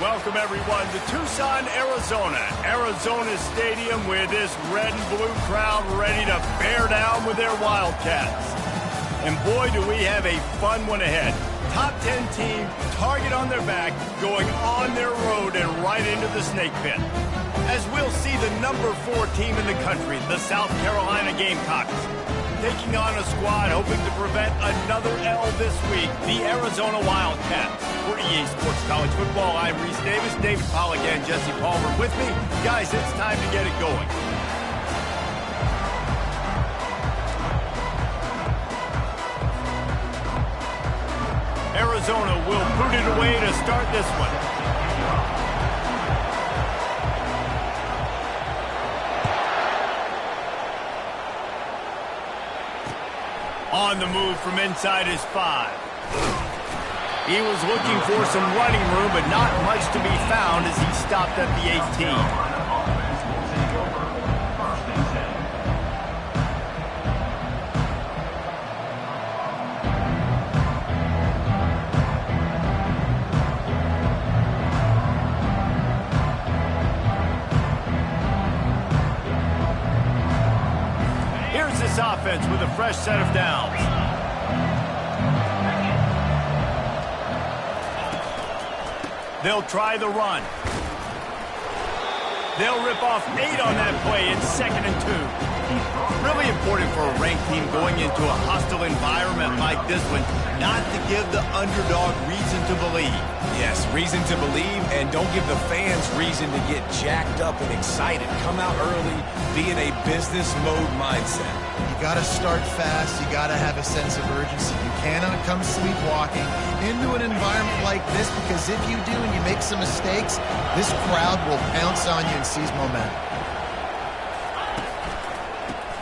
Welcome, everyone, to Tucson, Arizona. Arizona Stadium with this red and blue crowd ready to bear down with their Wildcats. And boy, do we have a fun one ahead. Top 10 team, target on their back, going on their road and right into the snake pit. As we'll see the number 4 team in the country, the South Carolina Gamecocks, taking on a squad hoping to prevent another L this week, the Arizona Wildcats. For EA Sports College Football, I'm Reese Davis, David Pollock, and Jesse Palmer with me. Guys, it's time to get it going. Arizona will boot it away to start this one. On the move from inside his 5. He was looking for some running room, but not much to be found as he stopped at the 18. Here's this offense with a fresh set of downs. They'll try the run. They'll rip off 8 on that play in 2nd and 2. Really important for a ranked team going into a hostile environment like this one, not to give the underdog reason to believe. Yes, reason to believe, and don't give the fans reason to get jacked up and excited. Come out early, be in a business mode mindset. You got to start fast. You got to have a sense of urgency. You cannot come sleepwalking into an environment like this, because if you do and you make some mistakes, this crowd will pounce on you and seize momentum.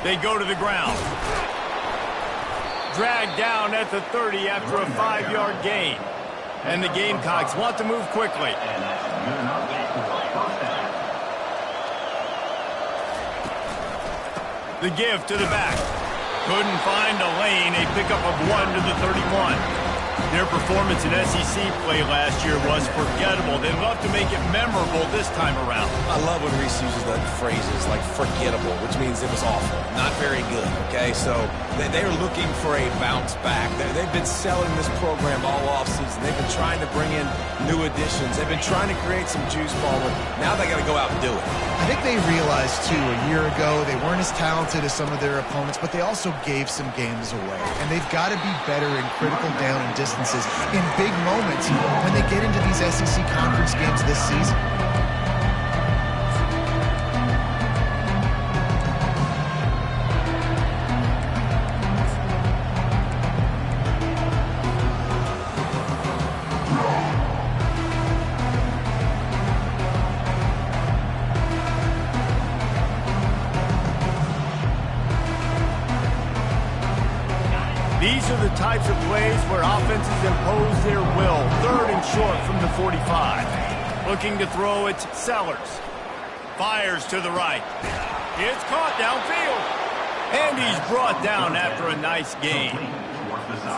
They go to the ground. Dragged down at the 30 after a 5-yard gain. And the Gamecocks want to move quickly. The give to the back. Couldn't find a lane. A pickup of 1 to the 31. Their performance in SEC play last year was forgettable. They'd love to make it memorable this time around. I love when Reese uses the phrases like forgettable, which means it was awful, not very good, okay? So they're looking for a bounce back. They've been selling this program all offseason. They've been trying to bring in new additions. They've been trying to create some juice, Palmer. Now they got to go out and do it. I think they realized, too, a year ago they weren't as talented as some of their opponents, but they also gave some games away. And they've got to be better in critical down and distances in big moments when they get into these SEC conference games this season. These are the types of plays where offenses impose their will. 3rd and short from the 45. Looking to throw, it's Sellers. Fires to the right. It's caught downfield. And he's brought down after a nice gain.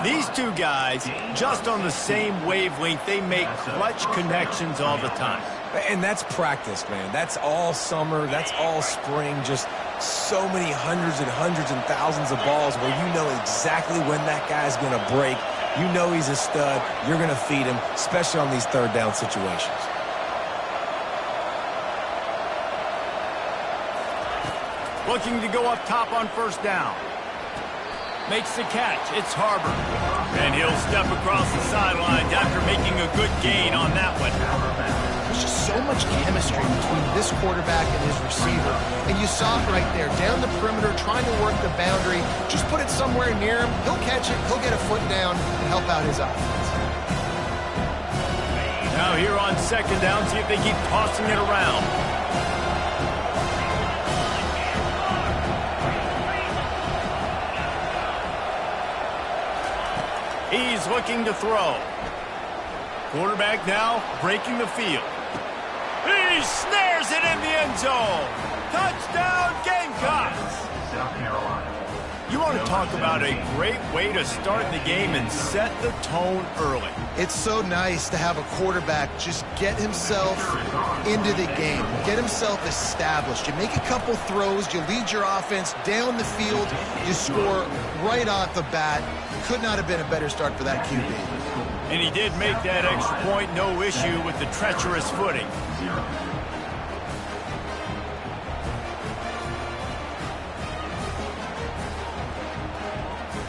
These two guys, just on the same wavelength, they make clutch connections all the time. And that's practice, man. That's all summer. That's all spring. Just so many hundreds and thousands of balls where you know exactly when that guy's going to break. You know he's a stud. You're going to feed him, especially on these 3rd down situations. Looking to go up top on 1st down. Makes the catch. It's Harbor. And he'll step across the sidelines after making a good gain on that one. There's just so much chemistry between this quarterback and his receiver. And you saw it right there, down the perimeter, trying to work the boundary. Just put it somewhere near him. He'll catch it. He'll get a foot down and help out his offense. Now here on 2nd down, see if they keep tossing it around. He's looking to throw. Quarterback now breaking the field. He snares it in the end zone. Touchdown, Gamecocks. South Carolina. You want to talk about a great way to start the game and set the tone early. It's so nice to have a quarterback just get himself into the game, get himself established. You make a couple throws, you lead your offense down the field, you score right off the bat. Could not have been a better start for that QB. And he did make that extra point, no issue with the treacherous footing.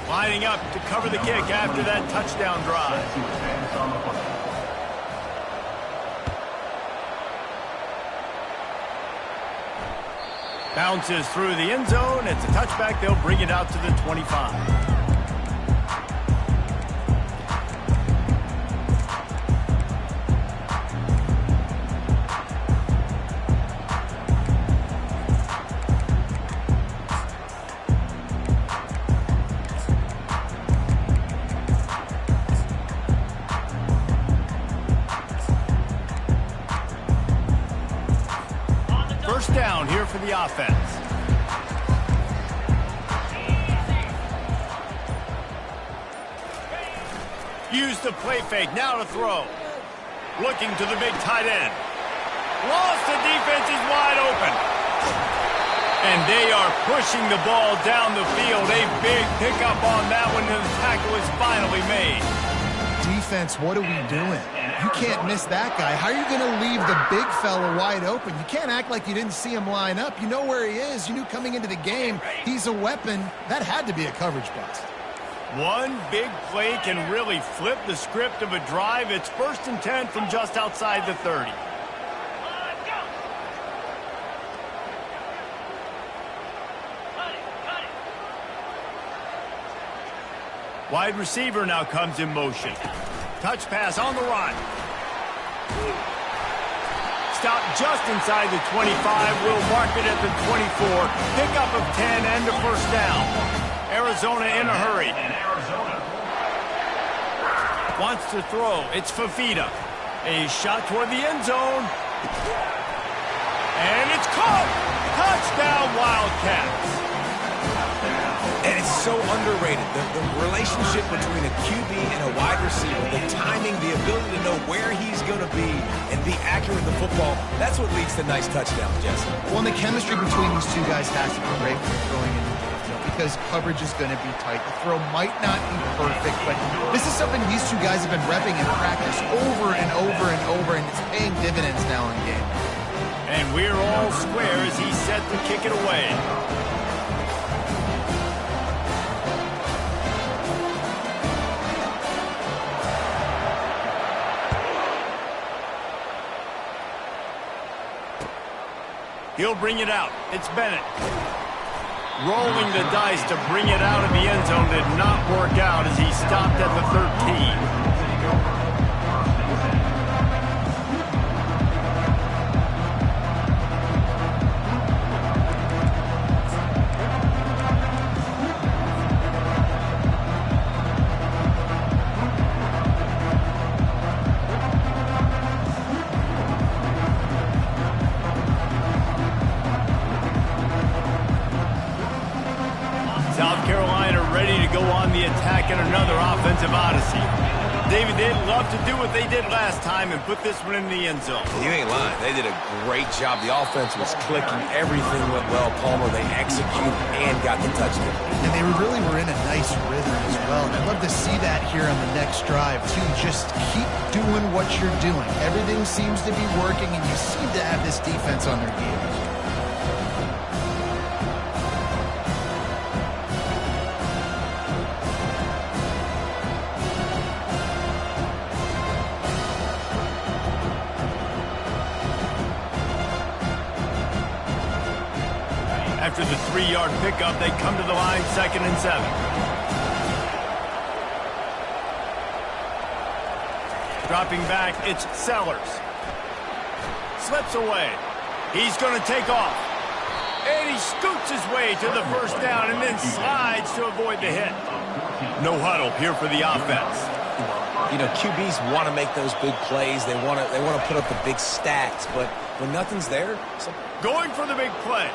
Lining up to cover the kick after that touchdown drive. Bounces through the end zone. It's a touchback. They'll bring it out to the 25. First down here for the offense. Use the play fake, now to throw. Looking to the big tight end. Lost, the defense is wide open. And they are pushing the ball down the field. A big pickup on that one, and the tackle is finally made. Defense, what are we doing? You can't miss that guy. How are you going to leave the big fella wide open? You can't act like you didn't see him line up. You know where he is. You knew coming into the game he's a weapon. That had to be a coverage bust. One big play can really flip the script of a drive. It's 1st and 10 from just outside the 30. Wide receiver now comes in motion. Touch pass on the run. Stop just inside the 25. We'll mark it at the 24. Pickup of 10 and a first down. Arizona in a hurry. Wants to throw. It's Fafita. A shot toward the end zone. And it's caught. Touchdown, Wildcats. And it's so underrated. The relationship between a QB and a wide receiver, the timing, the ability to know where he's going to be and be accurate with the football, that's what leads to nice touchdowns, Jesse. Well, and the chemistry between these two guys has to be great when you're throwing in the game, because coverage is going to be tight. The throw might not be perfect, but this is something these two guys have been repping in practice over and over and over, and it's paying dividends now in game. And we're all square as he's set to kick it away. He'll bring it out. It's Bennett. Rolling the dice to bring it out of the end zone did not work out as he stopped at the 13. South Carolina ready to go on the attack in another offensive odyssey. David, they'd love to do what they did last time and put this one in the end zone. You ain't lying. They did a great job. The offense was clicking. Everything went well, Palmer. They executed and got the touchdown. And they really were in a nice rhythm as well. And I'd love to see that here on the next drive, too. Just keep doing what you're doing. Everything seems to be working, and you seem to have this defense on their heels. After the 3-yard pickup, they come to the line 2nd and 7. Dropping back, it's Sellers. Slips away. He's going to take off. And he scoots his way to the first down and then slides to avoid the hit. No huddle here for the offense. You know, QBs want to make those big plays. They want to put up the big stats, but when nothing's there, going for the big play.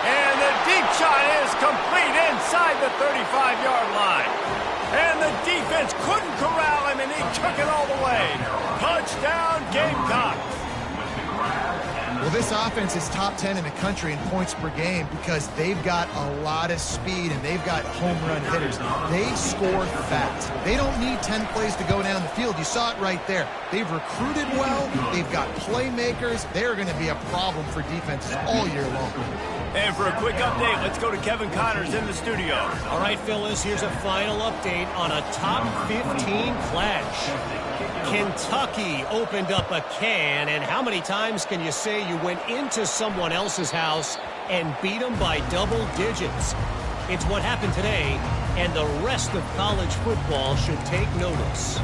And the deep shot is complete inside the 35-yard line. And the defense couldn't corral him, and he took it all the way. Touchdown, Gamecocks. Well, this offense is top 10 in the country in points per game because they've got a lot of speed and they've got home run hitters. They score fast. They don't need 10 plays to go down the field. You saw it right there. They've recruited well. They've got playmakers. They're going to be a problem for defenses all year long. And for a quick update, let's go to Kevin Connors in the studio. All right, Phyllis, here's a final update on a top 15 clash. Kentucky opened up a can, and how many times can you say you went into someone else's house and beat them by double digits? It's what happened today, and the rest of college football should take notice.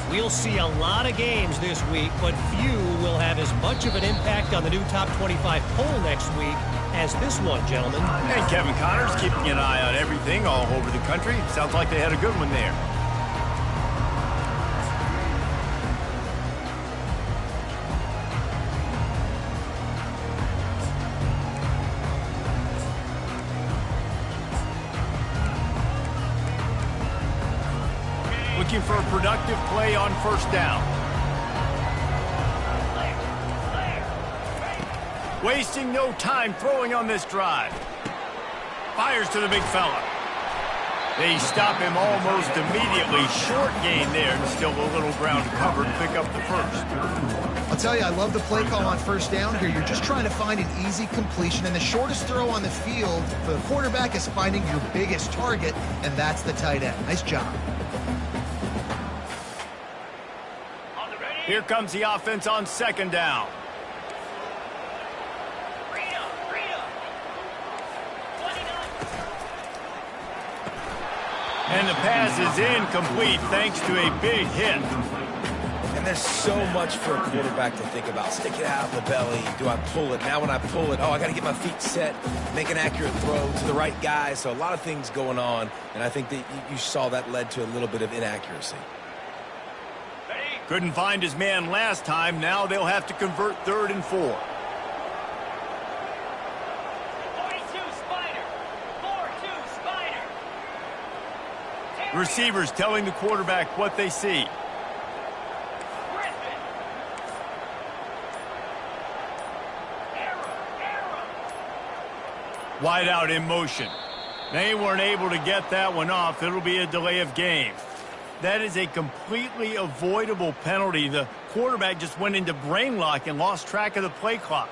We'll see a lot of games this week, but few will have as much of an impact on the new top 25 poll next week as this one, gentlemen. And Kevin Connors keeping an eye on everything all over the country. Sounds like they had a good one there. Looking for a productive play on first down. Wasting no time throwing on this drive. Fires to the big fella. They stop him almost immediately. Short gain there, and still a little ground covered. Pick up the first. I'll tell you, I love the play call on first down here. You're just trying to find an easy completion, and the shortest throw on the field for the quarterback is finding your biggest target, and that's the tight end. Nice job. Here comes the offense on second down. And the pass is incomplete thanks to a big hit. And there's so much for a quarterback to think about. Stick it out of the belly. Do I pull it? Now when I pull it, I got to get my feet set, make an accurate throw to the right guy. So a lot of things going on, and I think that you saw that led to a little bit of inaccuracy. Couldn't find his man last time. Now they'll have to convert 3rd and 4. 42 Spider. 4-2 Spider. Receivers telling the quarterback what they see. Griffin. Arrow. Wide out in motion. They weren't able to get that one off. It'll be a delay of game. That is a completely avoidable penalty. The quarterback just went into brain lock and lost track of the play clock.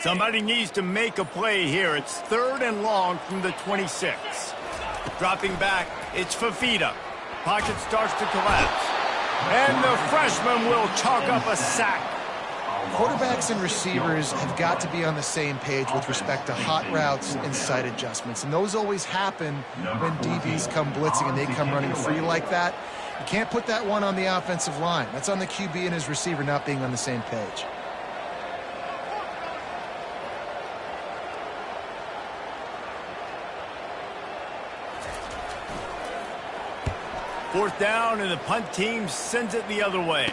Somebody needs to make a play here. It's 3rd and long from the 26. Dropping back, it's Fafita. Pocket starts to collapse. And the freshman will chalk up a sack. Quarterbacks and receivers have got to be on the same page with respect to hot routes and sight adjustments. And those always happen when DBs come blitzing and they come running free like that. You can't put that one on the offensive line. That's on the QB and his receiver not being on the same page. Fourth down, and the punt team sends it the other way.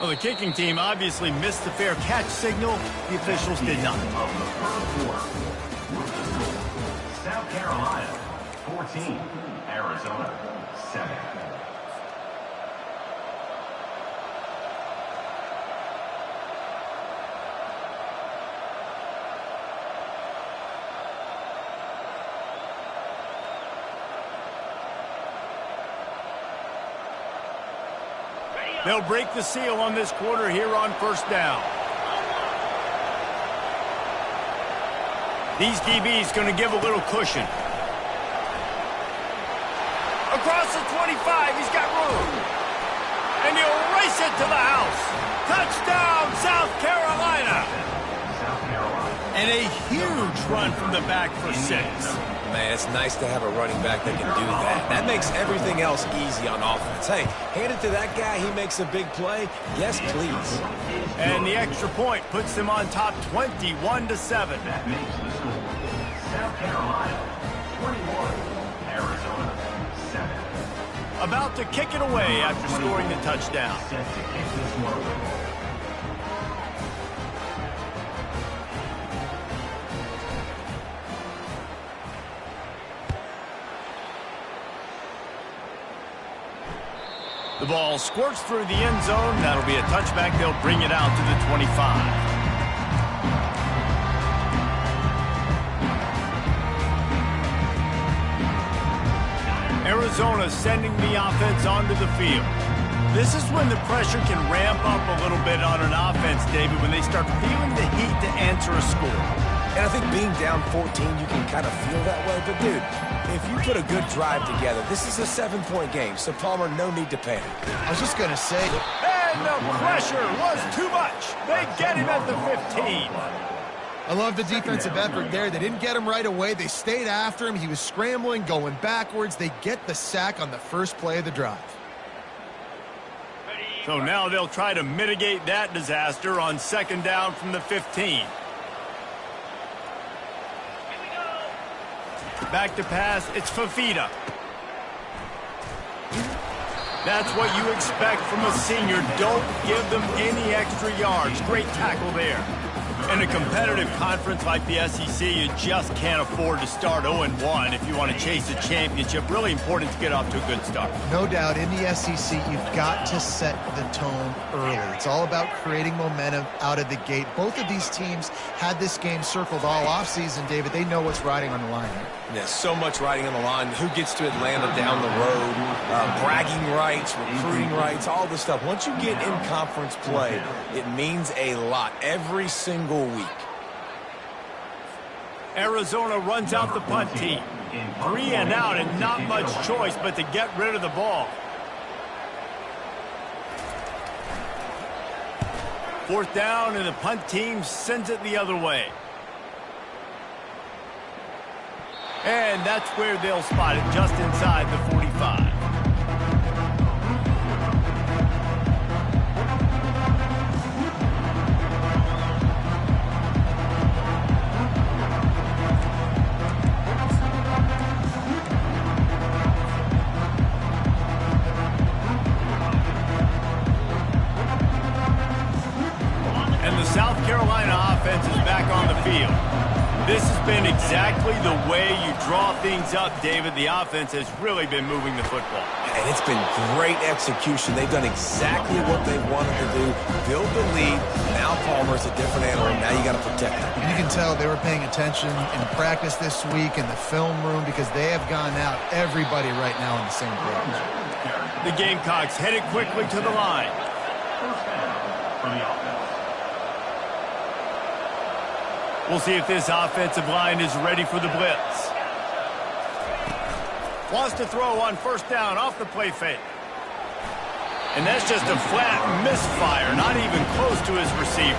Well, the kicking team obviously missed the fair catch signal. The officials did not. South Carolina, 14. Arizona, 7. They'll break the seal on this quarter here on first down. These DBs going to give a little cushion. Across the 25, he's got room. And he'll race it to the house. Touchdown, South Carolina. And a huge run from the back for 6. Man, it's nice to have a running back that can do that. That makes everything else easy on offense. Hey, hand it to that guy, he makes a big play. Yes, please. And the extra point puts them on top 21-7. That makes the score. South Carolina, 21. Arizona, 7. About to kick it away after scoring the touchdown. Set to kick this one away. The ball squirts through the end zone. That'll be a touchback. They'll bring it out to the 25. Arizona sending the offense onto the field. This is when the pressure can ramp up a little bit on an offense, David, when they start feeling the heat to answer a score. And I think being down 14, you can kind of feel that way. But, dude, if you put a good drive together, this is a 7-point game. So, Palmer, no need to panic. I was just going to say. And the pressure was too much. They get him at the 15. I love the defensive effort there. They didn't get him right away. They stayed after him. He was scrambling, going backwards. They get the sack on the first play of the drive. So now they'll try to mitigate that disaster on 2nd down from the 15. Back to pass, it's Fafita. That's what you expect from a senior. Don't give them any extra yards. Great tackle there. In a competitive conference like the SEC, you just can't afford to start 0-1 if you want to chase a championship. Really important to get off to a good start. No doubt, in the SEC, you've got to set the tone early. It's all about creating momentum out of the gate. Both of these teams had this game circled all offseason, David. They know what's riding on the line here. There's so much riding on the line. Who gets to Atlanta down the road, bragging rights, recruiting rights, all this stuff. Once you get in conference play, it means a lot every single week. Arizona runs out the punt team. 3 and out and not much choice but to get rid of the ball. 4th down and the punt team sends it the other way. And that's where they'll spot it, just inside the 45. And the South Carolina offense is back on the field. This has been exactly the way you draw things up, David. The offense has really been moving the football. And it's been great execution. They've done exactly what they wanted to do. Build the lead. Now Palmer's a different animal. Now you got to protect him. And you can tell they were paying attention in practice this week in the film room because they have gone out everybody right now on the same page. The Gamecocks headed quickly to the line. First down for the offense. We'll see if this offensive line is ready for the blitz. Wants to throw on 1st down off the play fake. And that's just a flat misfire, not even close to his receiver.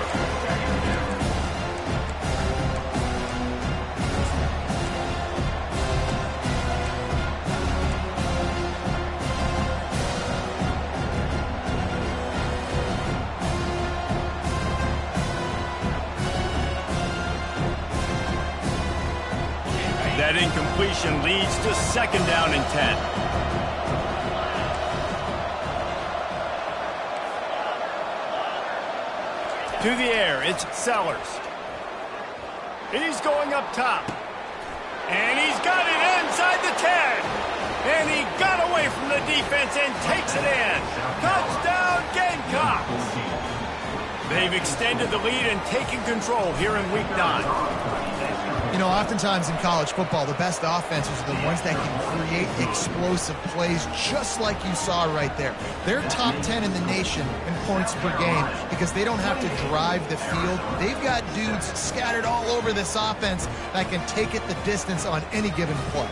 That incompletion leads to 2nd down and 10. To the air, it's Sellers. He's going up top. And he's got it inside the 10. And he got away from the defense and takes it in. Touchdown, Gamecocks. They've extended the lead and taken control here in Week 9. You know, oftentimes in college football, the best offenses are the ones that can create explosive plays just like you saw right there. They're top 10 in the nation in points per game because they don't have to drive the field. They've got dudes scattered all over this offense that can take it the distance on any given play.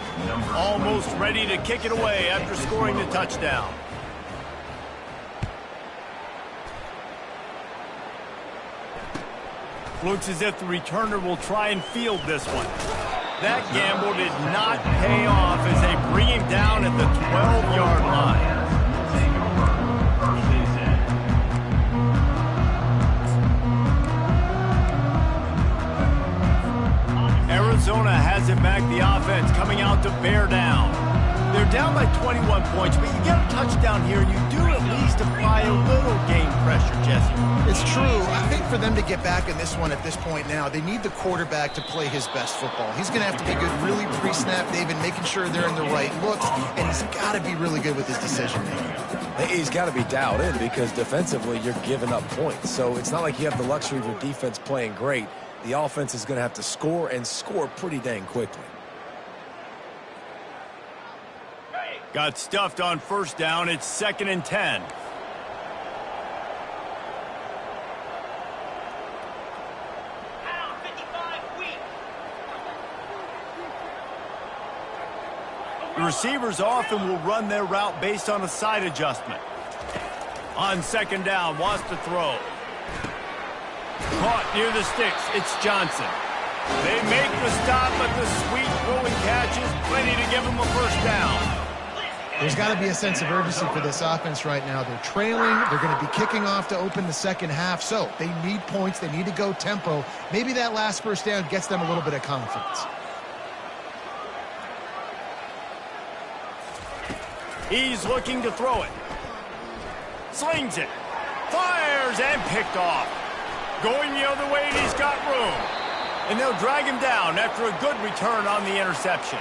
Almost ready to kick it away after scoring the touchdown. Looks as if the returner will try and field this one. That gamble did not pay off as they bring him down at the 12-yard line. Arizona has it back, the offense coming out to bear down. They're down by 21 points, but you get a touchdown here, and you do at least apply a little game pressure, Jesse. It's true. I think for them to get back in this one at this point now, they need the quarterback to play his best football. He's going to have to be good really pre-snap, David, making sure they're in the right looks, and he's got to be really good with his decision-making. He's got to be dialed in because defensively you're giving up points. So it's not like you have the luxury of your defense playing great. The offense is going to have to score and score pretty dang quickly. Got stuffed on first down. It's 2nd and 10. Pound 55 weak. The receivers often will run their route based on a side adjustment. On 2nd down, wants to throw. Caught near the sticks. It's Johnson. They make the stop, but the sweet throwing catch is plenty to give them a first down. There's got to be a sense of urgency for this offense right now. They're trailing. They're going to be kicking off to open the second half. So they need points. They need to go tempo. Maybe that last first down gets them a little bit of confidence. He's looking to throw it. Slings it. Fires and picked off. Going the other way, and he's got room. And they'll drag him down after a good return on the interception.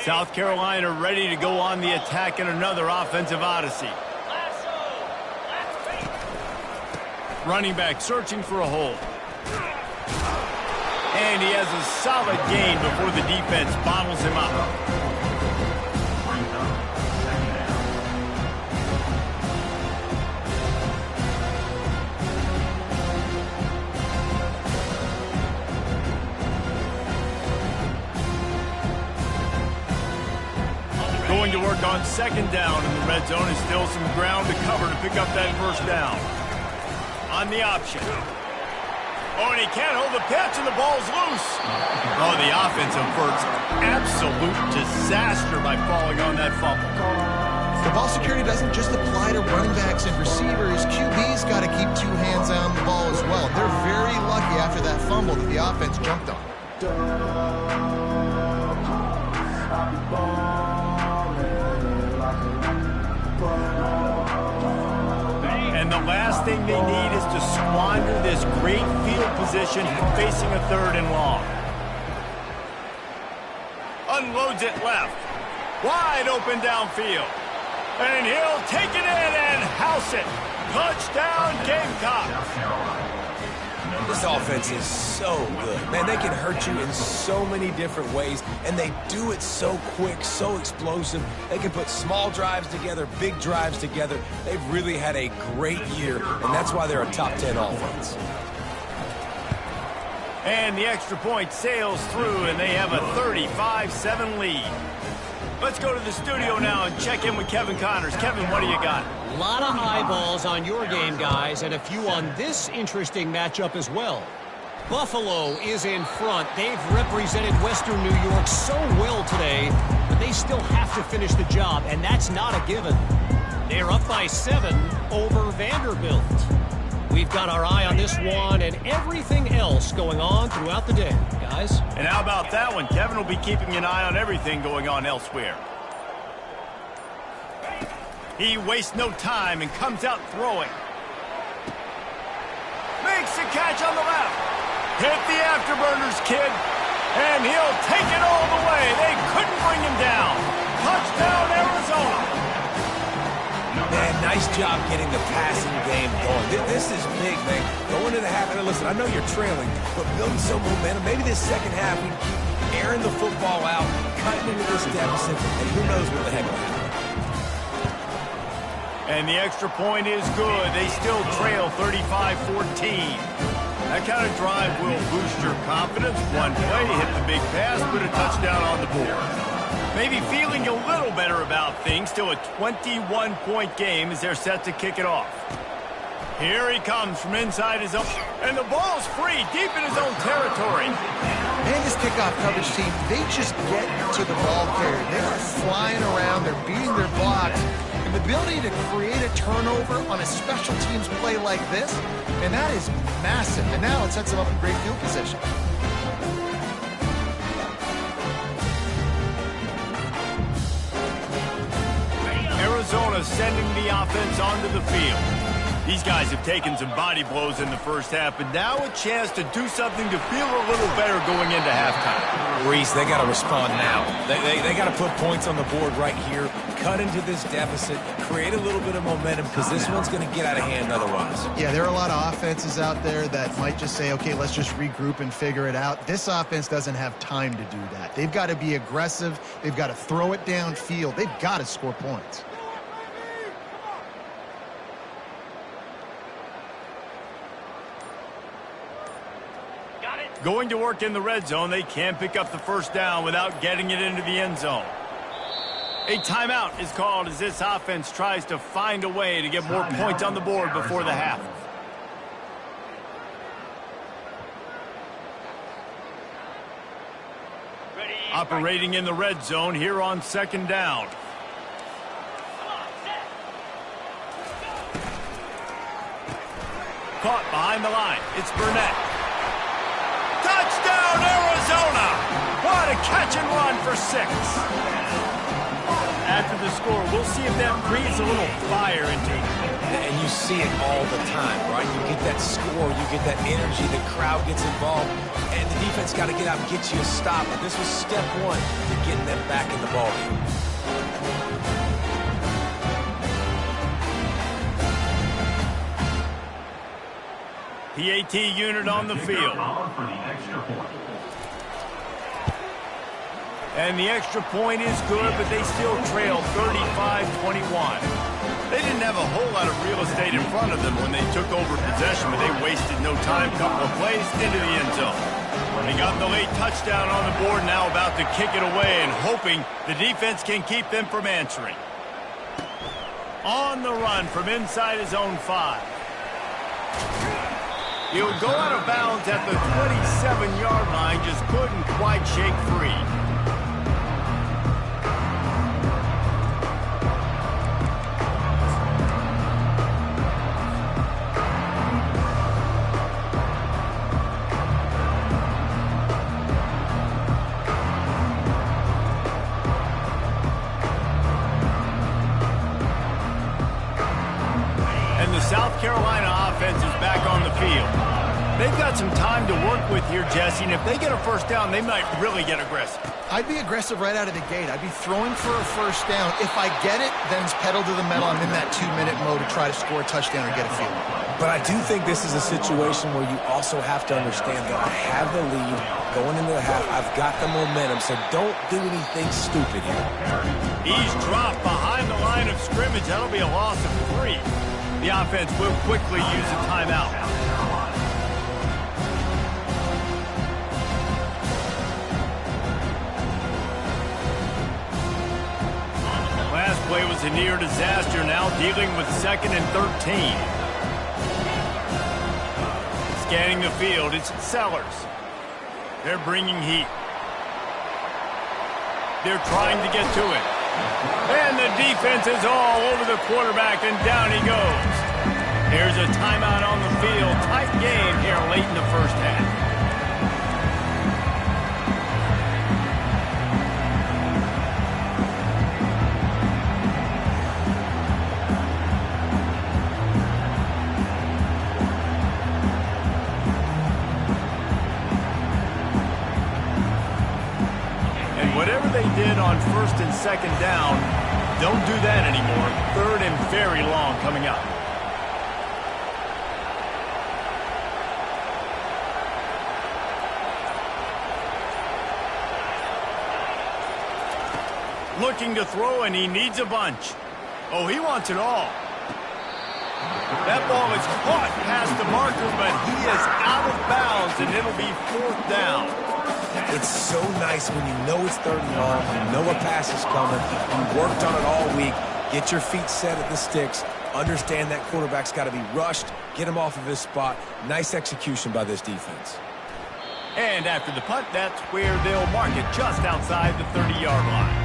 South Carolina ready to go on the attack in another offensive odyssey. Running back searching for a hole. And he has a solid gain before the defense bottles him up. Going to work on 2nd down in the red zone. Is still some ground to cover to pick up that first down. On the option. Oh, and he can't hold the pitch, and the ball's loose. Oh, the offense averts absolute disaster by falling on that fumble. The ball security doesn't just apply to running backs and receivers. QB's got to keep 2 hands on the ball as well. They're very lucky after that fumble that the offense jumped on. And the last thing they need is to squander this great field position facing a 3rd and long. Unloads it left. Wide open downfield. And he'll take it in and house it. Touchdown, Gamecocks. This offense is so good. Man, they can hurt you in so many different ways, and they do it so quick, so explosive. They can put small drives together, big drives together. They've really had a great year, and that's why they're a top 10 offense. And the extra point sails through, and they have a 35-7 lead. Let's go to the studio now and check in with Kevin Connors. Kevin, what do you got? A lot of eyeballs on your game, guys, and a few on this interesting matchup as well. Buffalo is in front. They've represented Western New York so well today, but they still have to finish the job, and that's not a given. They're up by 7 over Vanderbilt. We've got our eye on this one and everything else going on throughout the day, guys. And how about that one? Kevin will be keeping an eye on everything going on elsewhere. He wastes no time and comes out throwing. Makes the catch on the left. Hit the afterburners, kid. And he'll take it all the way. They couldn't bring him down. Touchdown, Arizona. Man, nice job getting the passing game going. This is big, man. Going to the half. And listen, I know you're trailing, but building some momentum. Maybe this second half we keep airing the football out, cutting into this deficit, and who knows what the heck will happen. And the extra point is good. They still trail 35-14. That kind of drive will boost your confidence. One play, hit the big pass, put a touchdown on the board. Maybe feeling a little better about things. Still a 21-point game as they're set to kick it off. Here he comes from inside his own. And the ball's free, deep in his own territory. And this kickoff coverage team, they just get to the ball carrier. They are flying around. They're beating their blocks. And the ability to create a turnover on a special teams play like this, and that is massive. And now it sets them up in great field position. Arizona sending the offense onto the field. These guys have taken some body blows in the first half, but now a chance to do something to feel a little better going into halftime. Reese, they got to respond now. They got to put points on the board right here, cut into this deficit, create a little bit of momentum, because this one's going to get out of hand otherwise. Yeah, there are a lot of offenses out there that might just say, okay, let's just regroup and figure it out. This offense doesn't have time to do that. They've got to be aggressive. They've got to throw it downfield. They've got to score points. Going to work in the red zone, they can't pick up the first down without getting it into the end zone. A timeout is called as this offense tries to find a way to get more points on the board before the half. Operating in the red zone here on second down. Caught behind the line. It's Burnett. Touchdown, Arizona! What a catch and run for 6. After the score, we'll see if that breathes a little fire into it. And you see it all the time, right? You get that score, you get that energy, the crowd gets involved, and the defense got to get out and get you a stop. But this was step one to getting them back in the ballgame. PAT unit on the field. And the extra point is good, but they still trail 35-21. They didn't have a whole lot of real estate in front of them when they took over possession, but they wasted no time. Couple of plays into the end zone. They got the late touchdown on the board, now about to kick it away and hoping the defense can keep them from answering. On the run from inside his own 5. He'll go out of bounds at the 27-yard line, just couldn't quite shake free. And the South Carolina offense is back on the field. They've got some time to work with here, Jesse, and if they get a first down, they might really get aggressive. I'd be aggressive right out of the gate. I'd be throwing for a first down. If I get it, then it's pedal to the metal. I'm in that 2-minute mode to try to score a touchdown or get a field. But I do think this is a situation where you also have to understand that I have the lead going into the half. I've got the momentum, so don't do anything stupid here. He's dropped behind the line of scrimmage. That'll be a loss of 3. The offense will quickly use a timeout. Last play was a near disaster, now dealing with 2nd and 13. Scanning the field, it's Sellers. They're bringing heat. They're trying to get to it. And the defense is all over the quarterback, and down he goes. Here's a timeout on the field. Tight game here late in the first half. Whatever they did on 1st and 2nd down, don't do that anymore. 3rd and very long coming up. Looking to throw, and he needs a bunch. Oh, he wants it all. That ball is caught past the marker, but he is out of bounds, and it'll be 4th down. It's so nice when you know it's 3rd and long, you know a pass is coming, you worked on it all week, get your feet set at the sticks, understand that quarterback's got to be rushed, get him off of his spot. Nice execution by this defense. And after the punt, that's where they'll mark it, just outside the 30-yard line.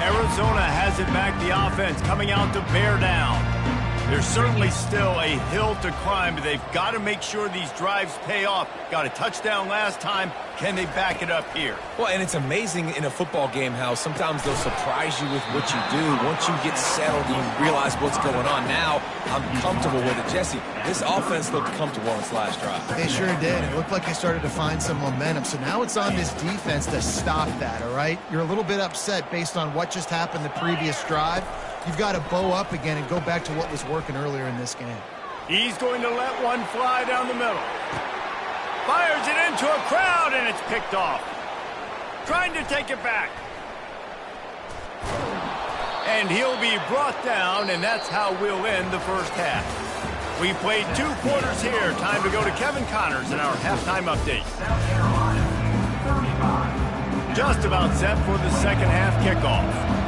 Arizona has it back, the offense coming out to bear down. There's certainly still a hill to climb, but they've got to make sure these drives pay off. Got a touchdown last time. Can they back it up here? Well, and it's amazing in a football game how sometimes they'll surprise you with what you do. Once you get settled, you realize what's going on. Now, I'm comfortable with it. Jesse, this offense looked comfortable on its last drive. They sure did. It looked like they started to find some momentum. So now it's on this defense to stop that, all right? You're a little bit upset based on what just happened the previous drive. You've got to bow up again and go back to what was working earlier in this game. He's going to let one fly down the middle. Fires it into a crowd, and it's picked off. Trying to take it back. And he'll be brought down, and that's how we'll end the first half. We played 2 quarters here. Time to go to Kevin Connors in our halftime update. Just about set for the second half kickoff.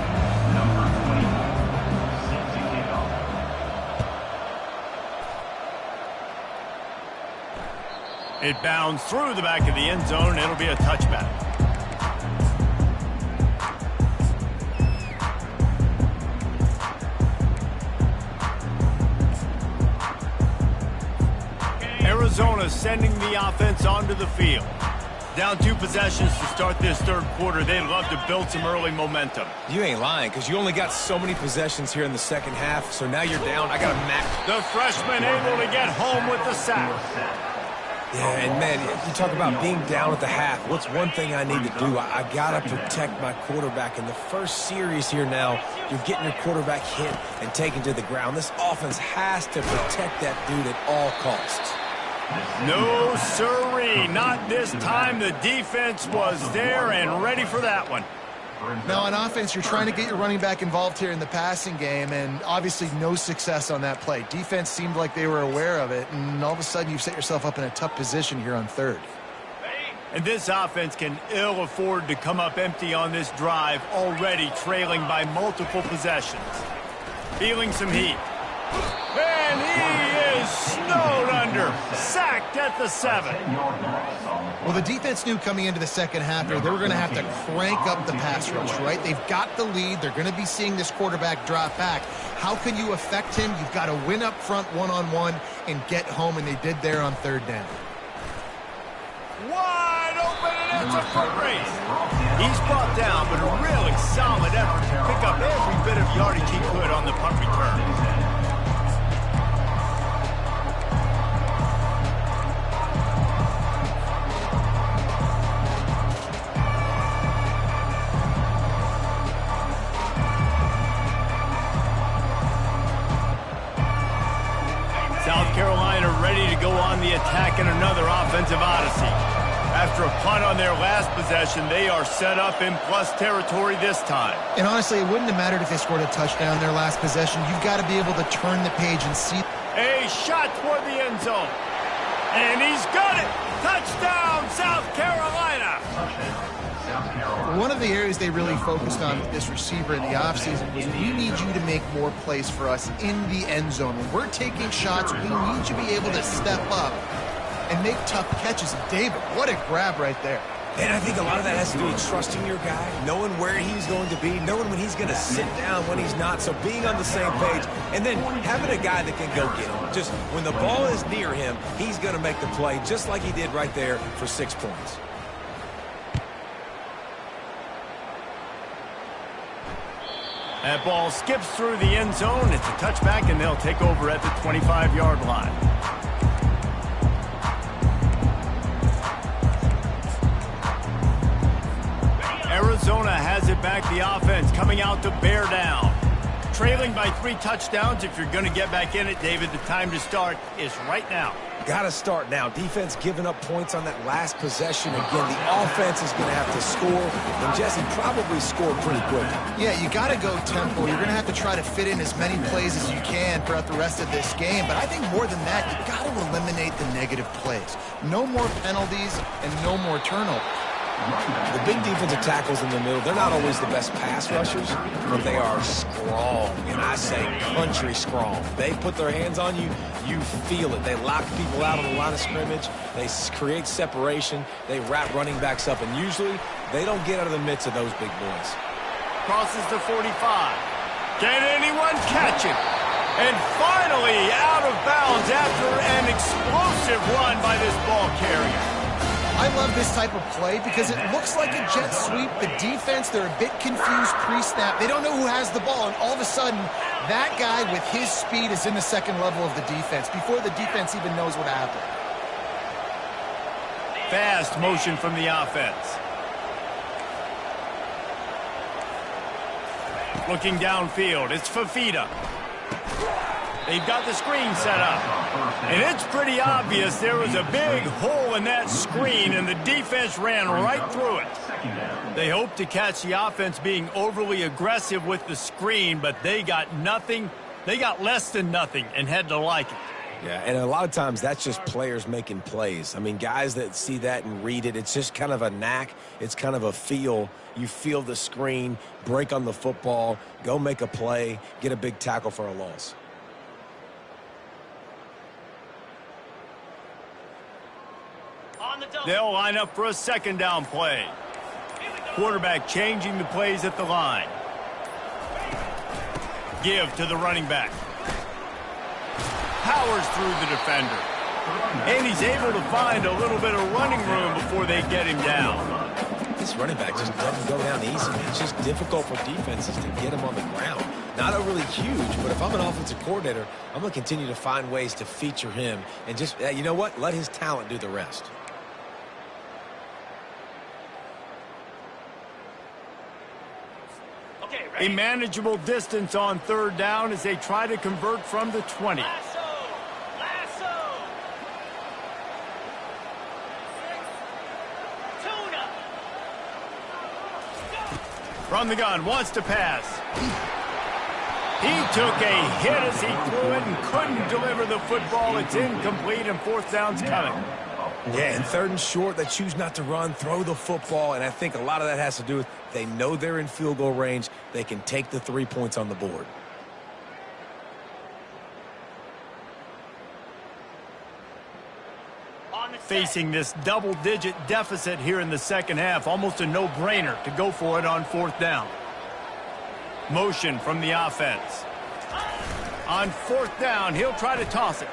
It bounds through the back of the end zone. It'll be a touchback. Arizona sending the offense onto the field. Down 2 possessions to start this 3rd quarter. They'd love to build some early momentum. You ain't lying, because you only got so many possessions here in the second half, so now you're down. I got to max. The freshman able to get home with the sack. Yeah, and man, you talk about being down at the half. What's one thing I need to do? I got to protect my quarterback. In the first series here now, you're getting your quarterback hit and taken to the ground. This offense has to protect that dude at all costs. No, sirree, not this time. The defense was there and ready for that one. Now, on offense, you're trying to get your running back involved here in the passing game, and obviously no success on that play. Defense seemed like they were aware of it, and all of a sudden you've set yourself up in a tough position here on 3rd. And this offense can ill afford to come up empty on this drive, already trailing by multiple possessions. Feeling some heat. And he is snowed under. Sacked at the 7. Well, the defense knew coming into the second half here they were going to have to crank up the pass rush, right? They've got the lead. They're going to be seeing this quarterback drop back. How can you affect him? You've got to win up front one-on-one and get home, and they did there on 3rd down. Wide open, and it's a foot race. He's brought down, but a really solid effort to pick up every bit of yardage he could on the punt return. South Carolina ready to go on the attack in another offensive odyssey. After a punt on their last possession, they are set up in plus territory this time. And honestly, it wouldn't have mattered if they scored a touchdown their last possession. You've got to be able to turn the page and see. A shot toward the end zone. And he's got it. Touchdown, South Carolina. One of the areas they really focused on with this receiver in the offseason was we need you to make more plays for us in the end zone. When we're taking shots, we need you to be able to step up and make tough catches. And David, what a grab right there. And I think a lot of that has to do with trusting your guy, knowing where he's going to be, knowing when he's going to sit down, when he's not. So being on the same page, and then having a guy that can go get him. Just when the ball is near him, he's going to make the play, just like he did right there for 6 points. That ball skips through the end zone. It's a touchback, and they'll take over at the 25-yard line. Arizona has it back, the offense coming out to bear down. Trailing by 3 touchdowns. If you're going to get back in it, David, the time to start is right now. Got to start now. Defense giving up points on that last possession. Again, the offense is going to have to score, and Jesse probably scored pretty quick. Yeah, you got to go tempo. You're going to have to try to fit in as many plays as you can throughout the rest of this game. But I think more than that, you got to eliminate the negative plays. No more penalties and no more turnovers. The big defensive tackles in the middle, they're not always the best pass rushers, but they are strong, and I say country strong. They put their hands on you, you feel it. They lock people out on the line of scrimmage. They create separation. They wrap running backs up, and usually they don't get out of the midst of those big boys. Crosses the 45. Can anyone catch it? And finally out of bounds after an explosive run by this ball carrier. I love this type of play because it looks like a jet sweep. The defense, they're a bit confused pre-snap. They don't know who has the ball, and all of a sudden, that guy with his speed is in the second level of the defense before the defense even knows what happened. Fast motion from the offense. Looking downfield, it's Fafita. They've got the screen set up. And it's pretty obvious there was a big hole in that screen, and the defense ran right through it. They hoped to catch the offense being overly aggressive with the screen, but they got nothing. They got less than nothing and had to like it. Yeah, and a lot of times that's just players making plays. I mean, guys that see that and read it, it's just kind of a knack. It's kind of a feel. You feel the screen, break on the football, go make a play, get a big tackle for a loss. They'll line up for a second down play. Quarterback changing the plays at the line. Give to the running back. Powers through the defender. And he's able to find a little bit of running room before they get him down. This running back just doesn't go down easy. It's just difficult for defenses to get him on the ground. Not overly huge, but if I'm an offensive coordinator, I'm going to continue to find ways to feature him and just, you know what, let his talent do the rest. A manageable distance on third down as they try to convert from the 20. From the gun, wants to pass. He took a hit as he threw it and couldn't deliver the football. It's incomplete, and fourth down's coming. Yeah, and third and short, they choose not to run, throw the football, and I think a lot of that has to do with they know they're in field goal range. They can take the 3 points on the board. Facing this double-digit deficit here in the second half, almost a no-brainer to go for it on fourth down. Motion from the offense. On fourth down, he'll try to toss it.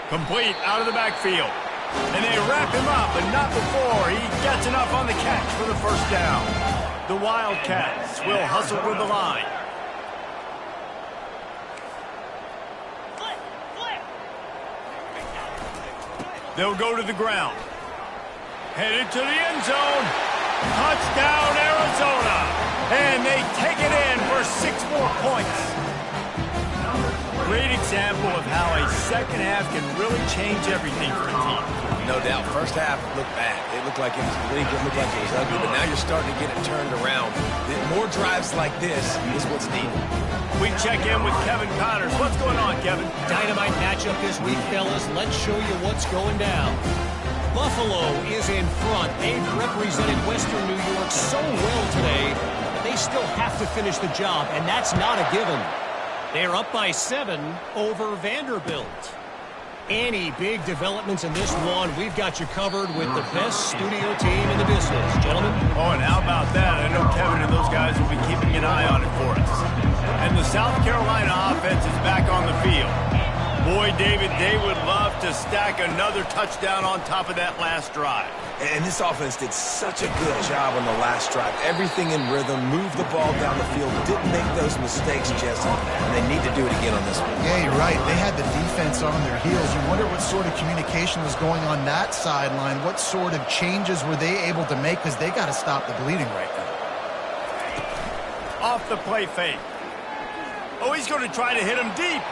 Complete out of the backfield. And they wrap him up, but not before he gets enough on the catch for the first down. The Wildcats will hustle to the line. They'll go to the ground. Headed to the end zone. Touchdown, Arizona. And they take it in for 6 more points. Great example of how a second half can really change everything for a team. No doubt. First half looked bad. It looked like it was bleak. It looked like it was ugly. But now you're starting to get it turned around. More drives like this is what's needed. We check in with Kevin Connors. What's going on, Kevin? Dynamite matchup this week, fellas. Let's show you what's going down. Buffalo is in front. They've represented Western New York so well today, but they still have to finish the job, and that's not a given. They're up by 7 over Vanderbilt. Any big developments in this one, we've got you covered with the best studio team in the business, gentlemen. Oh, and how about that? I know Kevin and those guys will be keeping an eye on it for us. And the South Carolina offense is back on the field. Boy, David, they would love to stack another touchdown on top of that last drive. And this offense did such a good job on the last drive. Everything in rhythm, moved the ball down the field, didn't make those mistakes, Jesse, and they need to do it again on this one. Yeah, you're right. They had the defense on their heels. You wonder what sort of communication was going on that sideline. What sort of changes were they able to make, because they got to stop the bleeding right now. Off the play fake. Oh, he's going to try to hit him deep.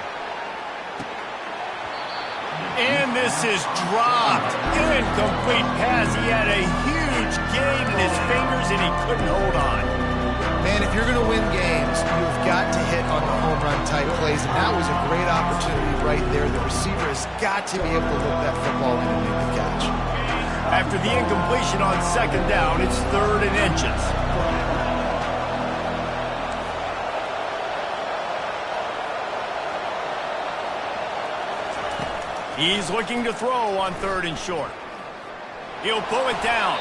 And this is dropped. Incomplete pass. He had a huge gain in his fingers, and he couldn't hold on. Man, if you're going to win games, you've got to hit on the home run type plays, and that was a great opportunity right there. The receiver has got to be able to look that football in and make the catch. After the incompletion on second down, it's 3rd and inches. He's looking to throw on 3rd and short. He'll pull it down.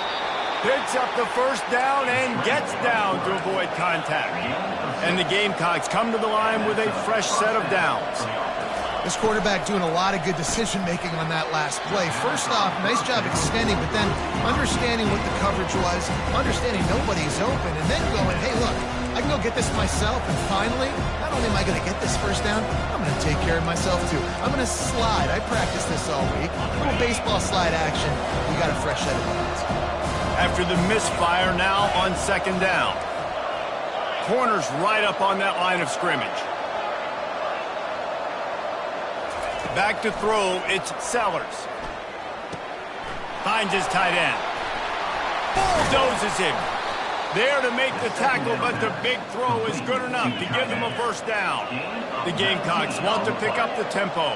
Picks up the first down and gets down to avoid contact. And the Gamecocks come to the line with a fresh set of downs. This quarterback doing a lot of good decision-making on that last play. First off, nice job extending, but then understanding what the coverage was, understanding nobody's open, and then going, hey, look, I can go get this myself, and finally, not only am I going to get this first down, I'm going to take care of myself, too. I'm going to slide. I practiced this all week. A little baseball slide action. We got a fresh set of downs. After the misfire, now on second down. Corner's right up on that line of scrimmage. Back to throw, it's Sellers. Finds his tight end. Bulldozes him. There to make the tackle, but the big throw is good enough to give them a first down. The Gamecocks want to pick up the tempo.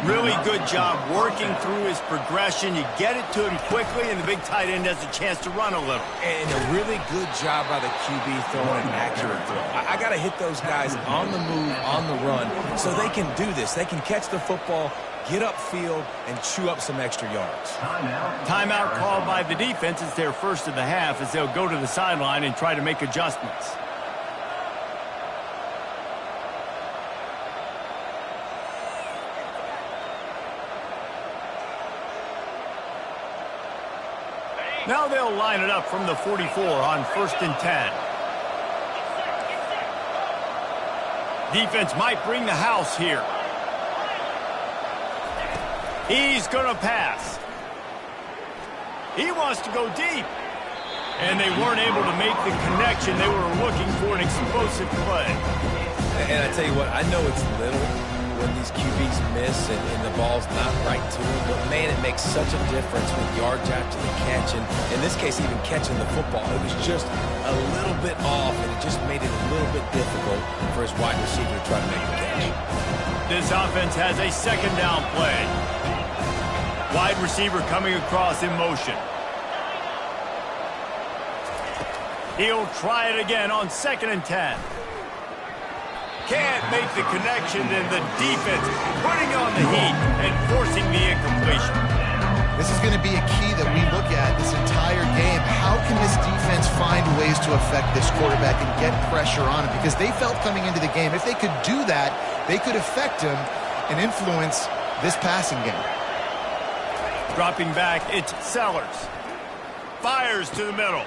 Really good job working through his progression. You get it to him quickly, and the big tight end has a chance to run a little. And a really good job by the QB throwing an accurate throw. I got to hit those guys on the move, on the run, so they can do this. They can catch the football, get upfield, and chew up some extra yards. Timeout called by the defense. It's their first of the half as they'll go to the sideline and try to make adjustments. Now they'll line it up from the 44 on 1st and 10. Defense might bring the house here. He's going to pass. He wants to go deep. And they weren't able to make the connection. They were looking for an explosive play. And I tell you what, I know it's little when these QBs miss and the ball's not right to them, but man, it makes such a difference with yards after the catch, and in this case, even catching the football. It was just a little bit off, and it just made it a little bit difficult for his wide receiver to try to make the catch. This offense has a second down play. Wide receiver coming across in motion. He'll try it again on 2nd and 10. Can't make the connection, and the defense putting on the heat and forcing the incompletion. This is going to be a key that we look at this entire game. How can this defense find ways to affect this quarterback and get pressure on him? Because they felt coming into the game, if they could do that, they could affect him and influence this passing game. Dropping back, it's Sellers. Fires to the middle.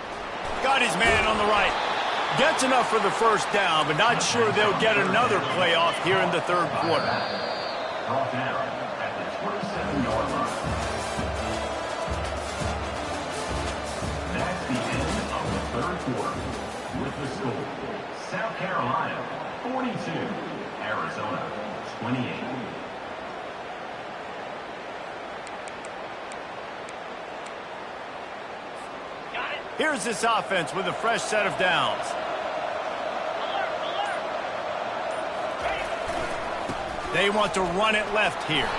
Got his man on the right. Gets enough for the first down, but not sure they'll get another playoff here in the 3rd quarter. Brought down at the 27-yard line. That's the end of the 3rd quarter. With the score, South Carolina 42, Arizona 28. Here's this offense with a fresh set of downs. They want to run it left here.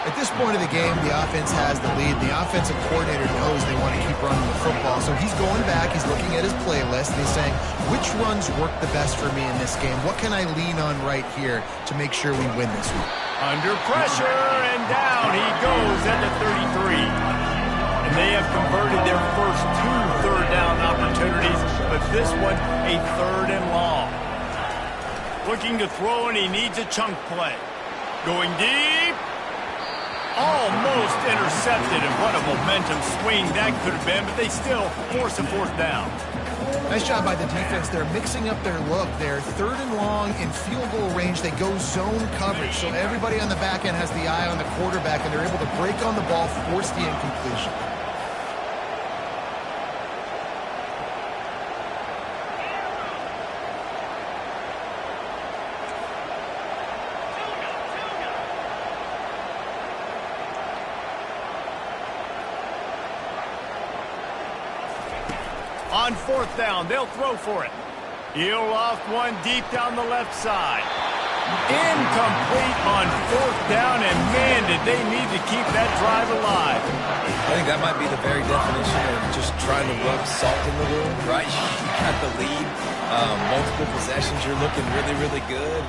At this point of the game, the offense has the lead. The offensive coordinator knows they want to keep running the football. So he's going back, he's looking at his playlist, and he's saying, which runs work the best for me in this game? What can I lean on right here to make sure we win this week? Under pressure, and down he goes at the 33. And they have converted their first 2 third-down opportunities, but this one a 3rd and long. Looking to throw, and he needs a chunk play. Going deep. Almost intercepted, and what a momentum swing that could have been, but they still force a 4th down. Nice job by the defense. They're mixing up their look. They're 3rd and long in field goal range. They go zone coverage, so everybody on the back end has the eye on the quarterback, and they're able to break on the ball, force the incompletion. On fourth down, they'll throw for it. He'll loft one deep down the left side. Incomplete on fourth down, and man, did they need to keep that drive alive. I think that might be the very definition of just trying to rub salt in the wound, right? You got the lead, multiple possessions, you're looking really, really good,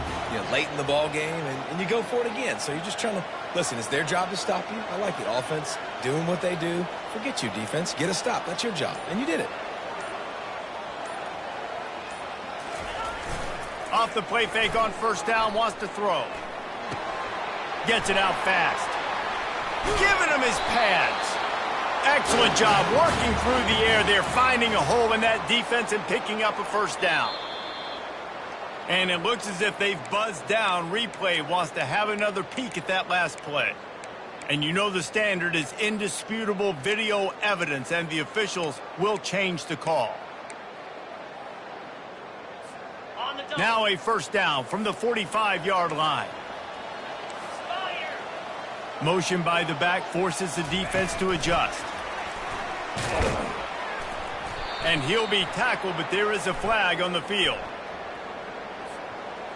late in the ball game, and you go for it again. So you're just trying to, listen, it's their job to stop you. I like the offense doing what they do. Forget you, defense. Get a stop. That's your job, and you did it. Off the play fake on first down, wants to throw. Gets it out fast. Giving him his pads. Excellent job working through the air there, finding a hole in that defense and picking up a first down. And it looks as if they've buzzed down. Replay wants to have another peek at that last play. And you know the standard is indisputable video evidence, and the officials will change the call. Now a first down from the 45-yard line. Motion by the back forces the defense to adjust. And he'll be tackled, but there is a flag on the field.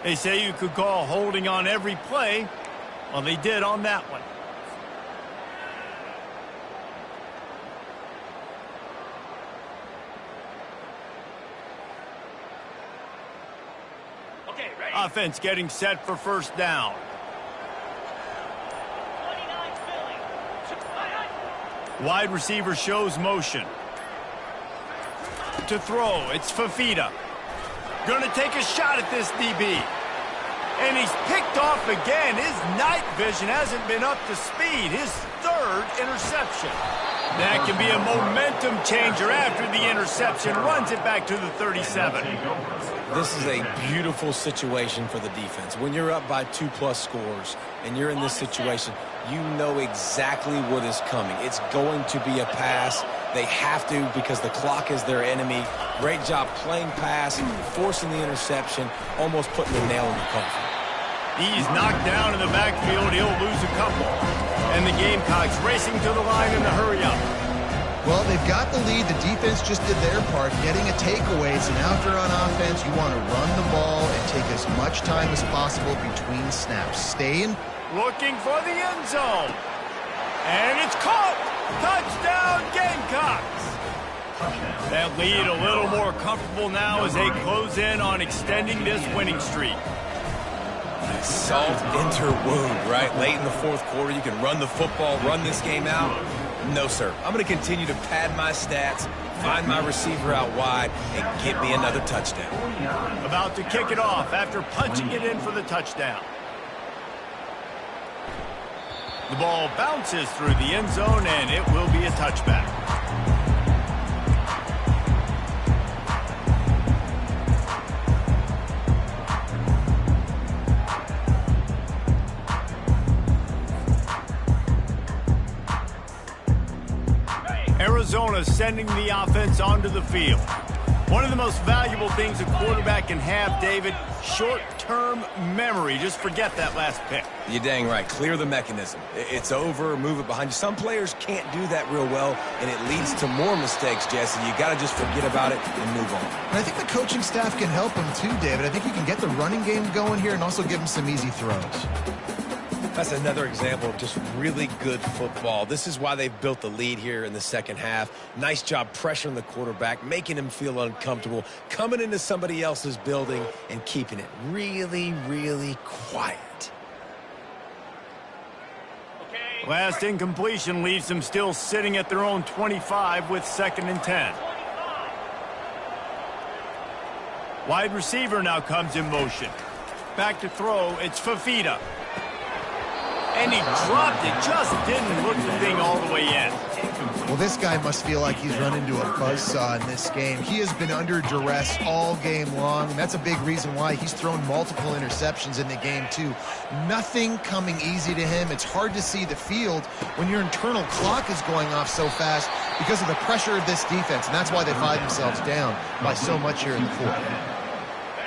They say you could call holding on every play. Well, they did on that one. Offense getting set for first down. Wide receiver shows motion. To throw, it's Fafita. Gonna take a shot at this DB. And he's picked off again. His night vision hasn't been up to speed. His third interception. That can be a momentum changer after the interception. Runs it back to the 37. This is a beautiful situation for the defense. When you're up by 2+ scores and you're in this situation, you know exactly what is coming. It's going to be a pass. They have to because the clock is their enemy. Great job playing pass, forcing the interception, almost putting the nail in the coffin. He's knocked down in the backfield. He'll lose a couple. And the Gamecocks racing to the line in the hurry-up. Well, they've got the lead. The defense just did their part, getting a takeaway. So now if you're on offense, you want to run the ball and take as much time as possible between snaps. Stay in. Looking for the end zone. And it's caught. Touchdown, Gamecocks. That lead a little more comfortable now as they close in on extending this winning streak. Salt enter wound, right? Late in the fourth quarter, you can run the football, run this game out. No, sir. I'm going to continue to pad my stats, find my receiver out wide, and get me another touchdown. About to kick it off after punching it in for the touchdown. The ball bounces through the end zone, and it will be a touchback. Arizona sending the offense onto the field. One of the most valuable things a quarterback can have, David, short-term memory. Just forget that last pick. You're dang right. Clear the mechanism. It's over, move it behind you. Some players can't do that real well, and it leads to more mistakes, Jesse. You got to just forget about it and move on. And I think the coaching staff can help him too, David. I think you can get the running game going here and also give him some easy throws. That's another example of just really good football. This is why they've built the lead here in the second half. Nice job pressuring the quarterback, making him feel uncomfortable, coming into somebody else's building and keeping it really, really quiet. Last incompletion leaves them still sitting at their own 25 with 2nd and 10. Wide receiver now comes in motion. Back to throw, it's Fafita. And he dropped it, just didn't look the thing all the way in. Well, this guy must feel like he's run into a buzzsaw in this game. He has been under duress all game long, and that's a big reason why he's thrown multiple interceptions in the game, too. Nothing coming easy to him. It's hard to see the field when your internal clock is going off so fast because of the pressure of this defense, and that's why they find themselves down by so much here in the fourth.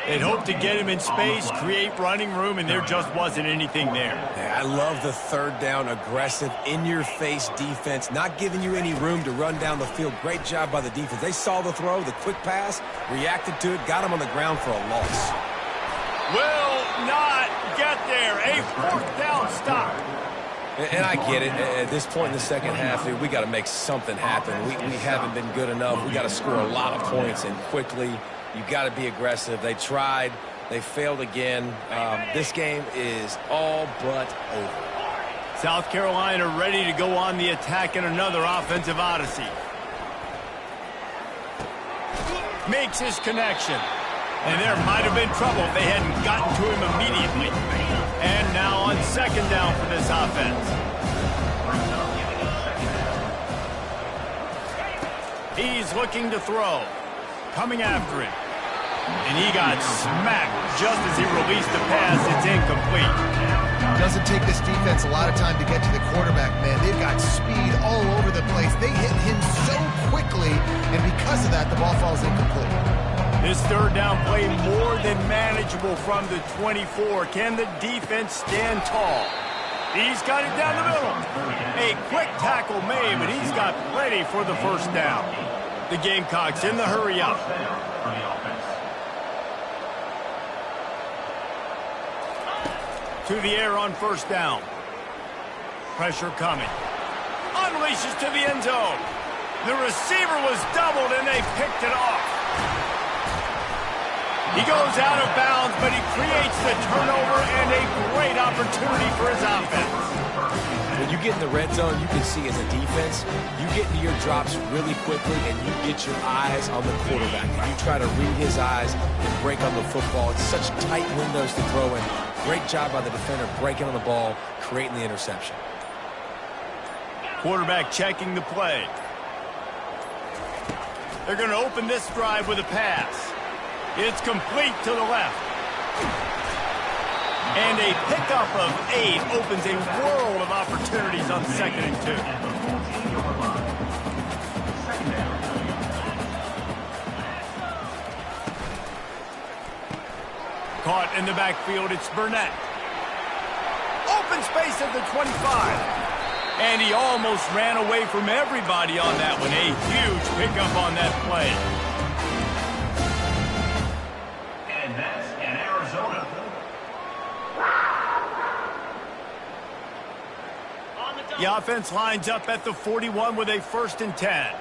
They'd hoped to get him in space, create running room, and there just wasn't anything there. Yeah, I love the third down, aggressive, in-your-face defense, not giving you any room to run down the field. Great job by the defense. They saw the throw, the quick pass, reacted to it, got him on the ground for a loss. Will not get there. A fourth down stop. And I get it. At this point in the second half, dude, we got to make something happen. We haven't been good enough. We got to score a lot of points and quickly. You got to be aggressive. They tried. They failed again. This game is all but over. South Carolina ready to go on the attack in another offensive odyssey. Makes his connection. And there might have been trouble if they hadn't gotten to him immediately. And now on second down for this offense. He's looking to throw. Coming after him. And he got smacked just as he released the pass. It's incomplete. Doesn't take this defense a lot of time to get to the quarterback, man. They've got speed all over the place. They hit him so quickly, and because of that, the ball falls incomplete. This third down play more than manageable from the 24. Can the defense stand tall? He's got it down the middle. A quick tackle made, but he's got plenty for the first down. The Gamecocks in the hurry up. To the air on first down. Pressure coming. Unleashes to the end zone. The receiver was doubled and they picked it off. He goes out of bounds, but he creates the turnover and a great opportunity for his offense. When you get in the red zone, you can see as a defense, you get into your drops really quickly and you get your eyes on the quarterback. And you try to read his eyes and break on the football. It's such tight windows to throw in. Great job by the defender breaking on the ball, creating the interception. Quarterback checking the play. They're going to open this drive with a pass. It's complete to the left. And a pickup of 8 opens a world of opportunities on 2nd and 2. Caught in the backfield, it's Burnett. Open space at the 25. And he almost ran away from everybody on that one. A huge pickup on that play. And that's in Arizona. The offense lines up at the 41 with a 1st and 10.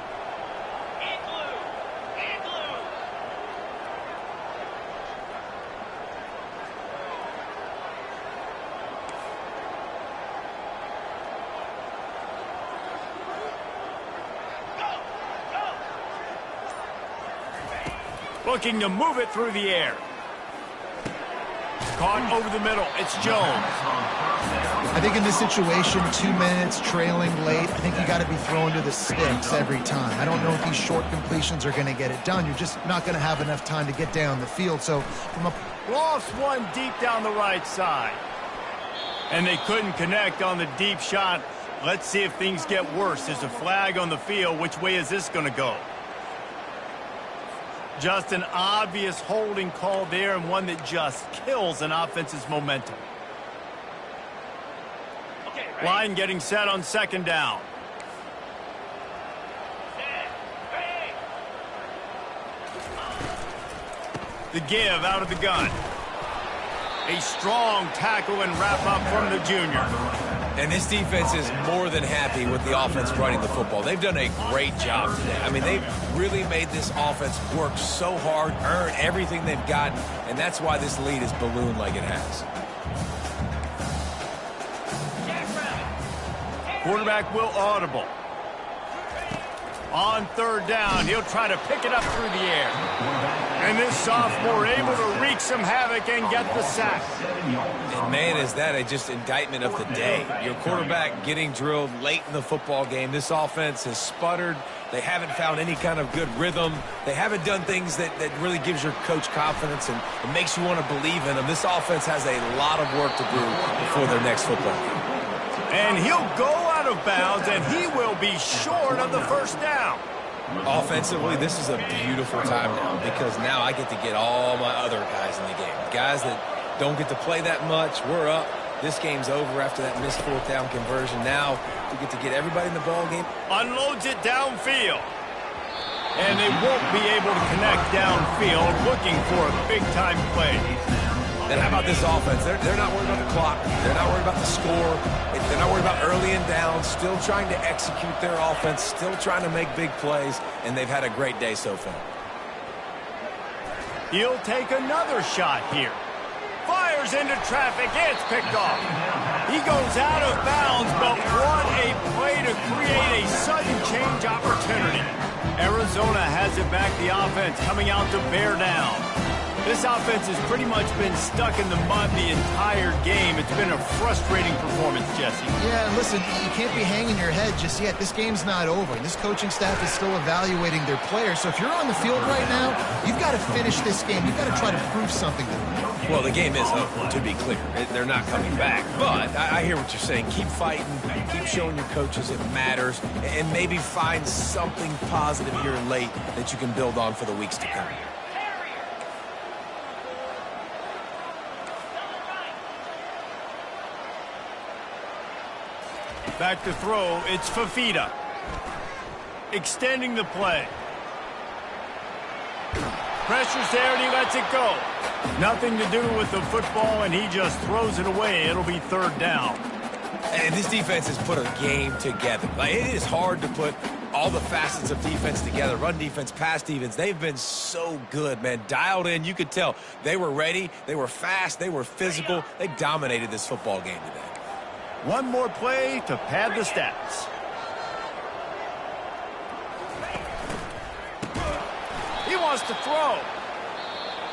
Looking to move it through the air. Caught over the middle. It's Jones. I think in this situation, 2 minutes, trailing late, I think you got to be throwing to the sticks every time. I don't know if these short completions are going to get it done. You're just not going to have enough time to get down the field. So from a Lost one deep down the right side. And they couldn't connect on the deep shot. Let's see if things get worse. There's a flag on the field. Which way is this going to go? Just an obvious holding call there, and one that just kills an offense's momentum. Line getting set on 2nd down. The give out of the gun. A strong tackle and wrap up from the junior. And this defense is more than happy with the offense running the football. They've done a great job today. I mean, they've really made this offense work so hard, earn everything they've gotten, and that's why this lead is ballooned like it has. Quarterback will audible. On 3rd down, he'll try to pick it up through the air. And this sophomore able to wreak some havoc and get the sack. And man, is that a just indictment of the day. Your quarterback getting drilled late in the football game. This offense has sputtered. They haven't found any kind of good rhythm. They haven't done things that really gives your coach confidence and it makes you want to believe in them. This offense has a lot of work to do before their next football game. And he'll go out of bounds, and he will be short of the 1st down. Offensively, this is a beautiful time now because now I get to get all my other guys in the game. Guys that don't get to play that much, we're up. This game's over after that missed fourth down conversion. Now we get to get everybody in the ball game. Unloads it downfield. And they won't be able to connect downfield, looking for a big-time play. Then how about this offense? They're not worried about the clock. They're not worried about the score. They're not worried about early and down. Still trying to execute their offense. Still trying to make big plays. And they've had a great day so far. He'll take another shot here. Fires into traffic. It's picked off. He goes out of bounds, but what a play to create a sudden change opportunity. Arizona has it back. The offense coming out to bear down. This offense has pretty much been stuck in the mud the entire game. It's been a frustrating performance, Jesse. Yeah, listen, you can't be hanging your head just yet. This game's not over. This coaching staff is still evaluating their players. So if you're on the field right now, you've got to finish this game. You've got to try to prove something to them. Well, the game is over, to be clear. They're not coming back. But I hear what you're saying. Keep fighting. Keep showing your coaches it matters. And maybe find something positive here late that you can build on for the weeks to come. Back to throw, it's Fafita. Extending the play. Pressure's there and he lets it go. Nothing to do with the football and he just throws it away. It'll be third down. And this defense has put a game together. Like, it is hard to put all the facets of defense together. Run defense, pass defense. They've been so good, man. Dialed in. You could tell they were ready. They were fast. They were physical. They dominated this football game today. One more play to pad the stats. He wants to throw.